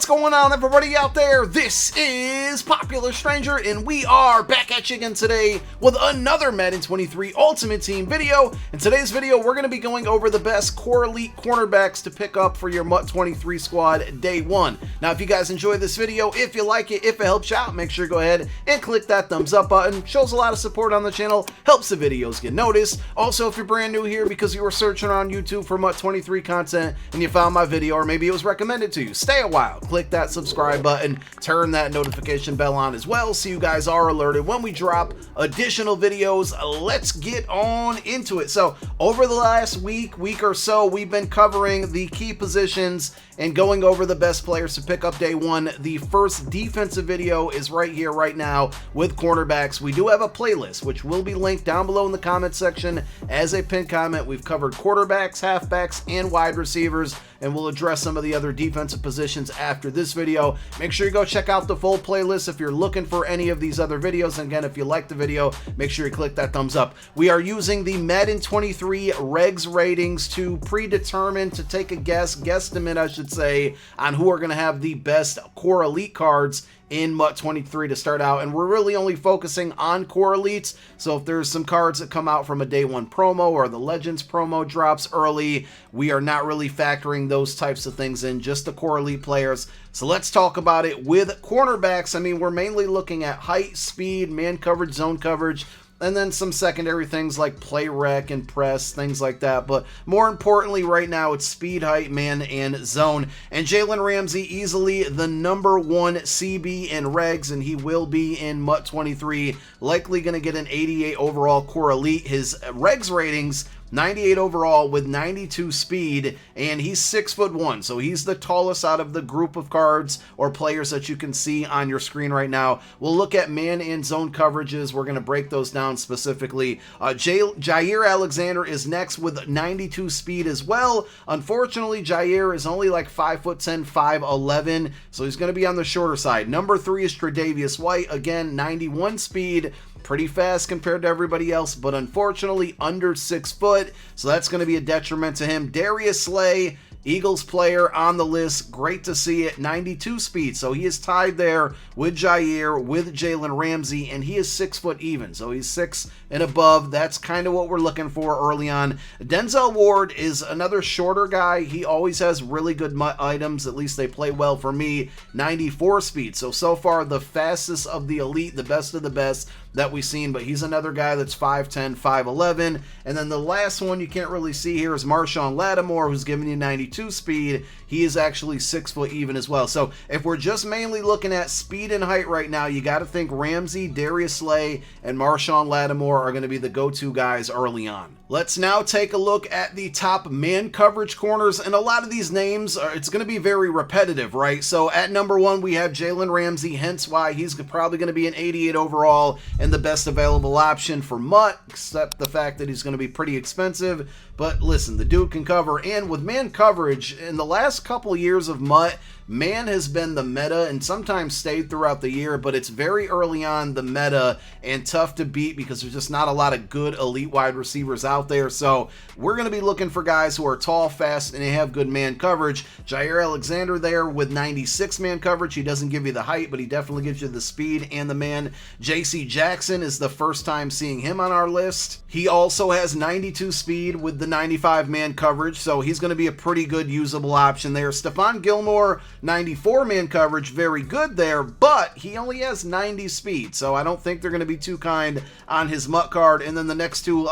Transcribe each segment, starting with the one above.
What's going on, everybody out there? This is Popular Stranger, and we are back at you again today with another Madden 23 Ultimate Team video. In today's video, we're going to be going over the best core elite cornerbacks to pick up for your MUT 23 squad day one. Now, if you guys enjoy this video, if you like it, if it helps you out, make sure to go ahead and click that thumbs up button. Shows a lot of support on the channel, helps the videos get noticed. Also, if you're brand new here because you were searching on YouTube for MUT 23 content and you found my video, or maybe it was recommended to you, stay a while. Click that subscribe button, turn that notification bell on as well so you guys are alerted when we drop additional videos. Let's get on into it. So over the last week or so, we've been covering the key positions and going over the best players to pick up day one. The first defensive video is right here right now with cornerbacks. We do have a playlist which will be linked down below in the comment section as a pinned comment. We've covered quarterbacks, halfbacks, and wide receivers, and we'll address some of the other defensive positions after this video. Make sure you go check out the full playlist if you're looking for any of these other videos. And again, if you like the video, make sure you click that thumbs up. We are using the Madden 23 regs ratings to predetermine, to take a guesstimate I should say, on who are going to have the best core elite cards in MUT 23 to start out, and we're really only focusing on core elites. So if there's some cards that come out from a day one promo or the Legends promo drops early, we are not really factoring those types of things in, just the core elite players. So let's talk about it with cornerbacks. I mean, we're mainly looking at height, speed, man coverage, zone coverage, and then some secondary things like play rec and press, things like that. But more importantly right now, it's speed, height, man, and zone. And Jalen Ramsey, easily the #1 CB in regs, and he will be in MUT 23. Likely going to get an 88 overall core elite. His regs ratings, 98 overall with 92 speed, and he's 6'1", so he's the tallest out of the group of cards or players that you can see on your screen right now. We'll look at man and zone coverages. We're going to break those down specifically. Jair Alexander is next with 92 speed as well. Unfortunately, Jair is only like 5'10", 5'11", so he's going to be on the shorter side. Number 3 is Tre'Davious White, again 91 speed. Pretty fast compared to everybody else, but unfortunately under 6 foot, so that's going to be a detriment to him. Darius Slay, Eagles player on the list, great to see it, 92 speed, so he is tied there with Jair, with Jalen Ramsey, and he is 6 foot even, so he's 6 and above. That's kind of what we're looking for early on. Denzel Ward is another shorter guy. He always has really good items, at least they play well for me. 94 speed, so far the fastest of the elite, the best of the best that we've seen, but he's another guy that's 5'10", 5'11", and then the last one you can't really see here is Marshawn Lattimore, who's giving you 92 speed. He is actually 6 foot even as well. So if we're just mainly looking at speed and height right now, you got to think Ramsey, Darius Slay, and Marshawn Lattimore are going to be the go-to guys early on. Let's now take a look at the top man coverage corners, and a lot of these names it's going to be very repetitive, right? So at number 1 we have Jalen Ramsey, hence why he's probably going to be an 88 overall and the best available option for MUT, except the fact that he's going to be pretty expensive. But listen, the dude can cover, and with man coverage in the last couple years of MUT, man has been the meta and sometimes stayed throughout the year, but it's very early on the meta and tough to beat because there's just not a lot of good elite wide receivers out there. So we're going to be looking for guys who are tall, fast, and they have good man coverage. Jair Alexander there with 96 man coverage. He doesn't give you the height, but he definitely gives you the speed and the man. JC Jackson is the first time seeing him on our list. He also has 92 speed with the 95 man coverage, so he's going to be a pretty good usable option there. Stephon Gilmore, 94 man coverage, very good there, but he only has 90 speed, so I don't think they're going to be too kind on his MUT card. And then the next two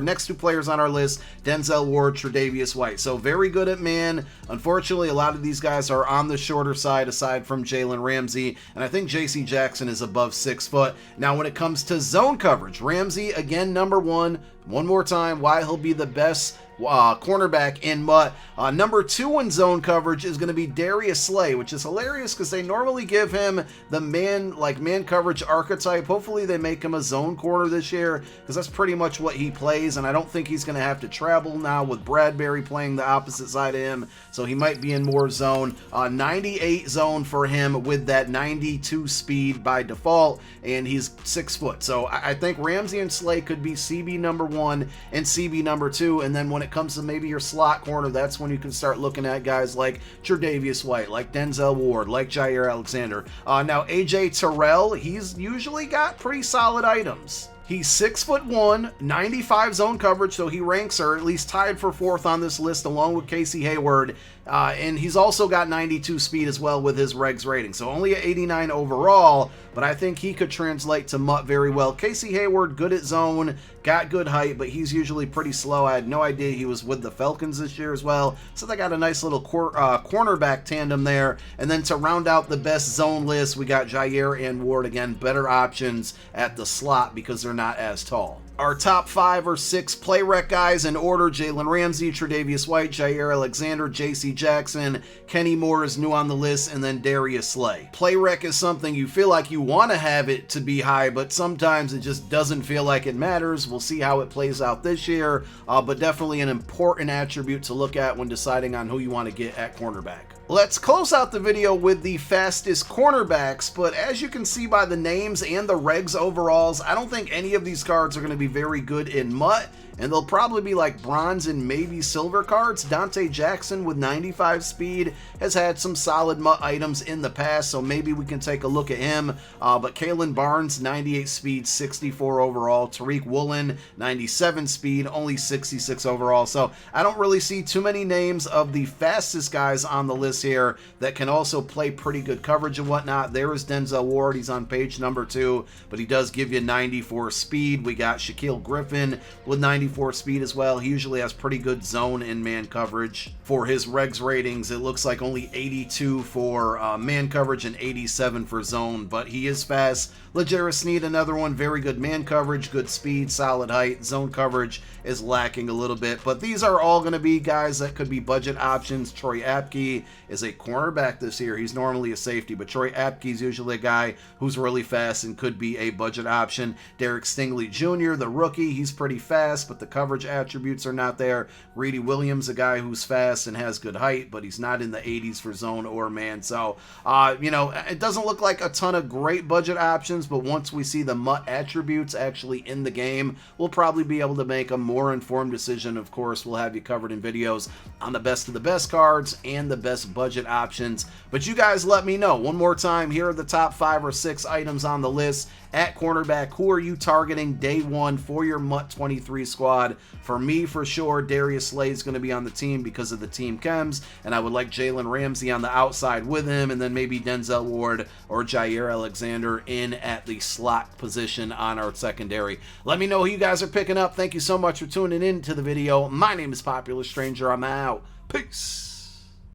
next two players on our list, Denzel Ward, Tre'Davious White. So very good at man. Unfortunately, a lot of these guys are on the shorter side aside from Jalen Ramsey, and I think JC Jackson is above 6 foot. Now when it comes to zone coverage, Ramsey again #1. One more time, why he'll be the best cornerback in MUT. Number 2 in zone coverage is going to be Darius Slay, which is hilarious because they normally give him the man coverage archetype. Hopefully they make him a zone corner this year because that's pretty much what he plays, and I don't think he's going to have to travel now with Bradbury playing the opposite side of him, so he might be in more zone. 98 zone for him with that 92 speed by default, and he's 6 foot. So I think Ramsey and Slay could be CB #1 number 1 and CB number 2. And then when it comes to maybe your slot corner, that's when you can start looking at guys like Tre'Davious White, like Denzel Ward, like Jair Alexander. Now AJ Terrell, he's usually got pretty solid items. He's 6'1", 95 zone coverage, so he ranks, or at least tied for 4th on this list along with Casey Hayward. And he's also got 92 speed as well with his regs rating. So only at 89 overall, but I think he could translate to MUT very well. Casey Hayward, good at zone, got good height, but he's usually pretty slow. I had no idea he was with the Falcons this year as well. So they got a nice little cornerback tandem there. And then to round out the best zone list, we got Jair and Ward. Again, better options at the slot because they're not as tall. Our top 5 or 6 play rec guys in order: Jalen Ramsey, Tre'Davious White, Jair Alexander, JC Jackson, Kenny Moore is new on the list, and then Darius Slay. Play rec is something you feel like you want to have it to be high, but sometimes it just doesn't feel like it matters. We'll see how it plays out this year, but definitely an important attribute to look at when deciding on who you want to get at cornerback. Let's close out the video with the fastest cornerbacks, but as you can see by the names and the regs overalls, I don't think any of these cards are going to be very good in MUT, and they'll probably be like bronze and maybe silver cards. Dante Jackson with 95 speed has had some solid MUT items in the past, so maybe we can take a look at him. But Kalen Barnes, 98 speed, 64 overall. Tariq Woolen, 97 speed, only 66 overall. So I don't really see too many names of the fastest guys on the list here that can also play pretty good coverage and whatnot. There is Denzel Ward. He's on page number 2, but he does give you 94 speed. We got Shaquille Griffin with 94 speed as well. He usually has pretty good zone and man coverage. For his regs ratings, it looks like only 82 for man coverage and 87 for zone, but he is fast. L'Jarius Sneed, another one, very good man coverage, good speed, solid height. Zone coverage is lacking a little bit, but these are all going to be guys that could be budget options. Troy Apke is a cornerback this year. He's normally a safety, but Troy Apke is usually a guy who's really fast and could be a budget option. Derek Stingley Jr., the rookie, he's pretty fast, but the coverage attributes are not there. Reedy Williams, a guy who's fast and has good height, but he's not in the 80s for zone or man. So, it doesn't look like a ton of great budget options, but once we see the MUT attributes actually in the game, we'll probably be able to make a more informed decision. Of course, we'll have you covered in videos on the best of the best cards and the best budget options. But you guys let me know. One more time, here are the top 5 or 6 items on the list at cornerback. Who are you targeting day 1 for your MUT 23 squad? For me, for sure, Darius Slay is going to be on the team because of the team chems, and I would like Jalen Ramsey on the outside with him, and then maybe Denzel Ward or Jair Alexander in at the slot position on our secondary. Let me know who you guys are picking up. Thank you so much for tuning in to the video. My name is Popular Stranger. I'm out. Peace.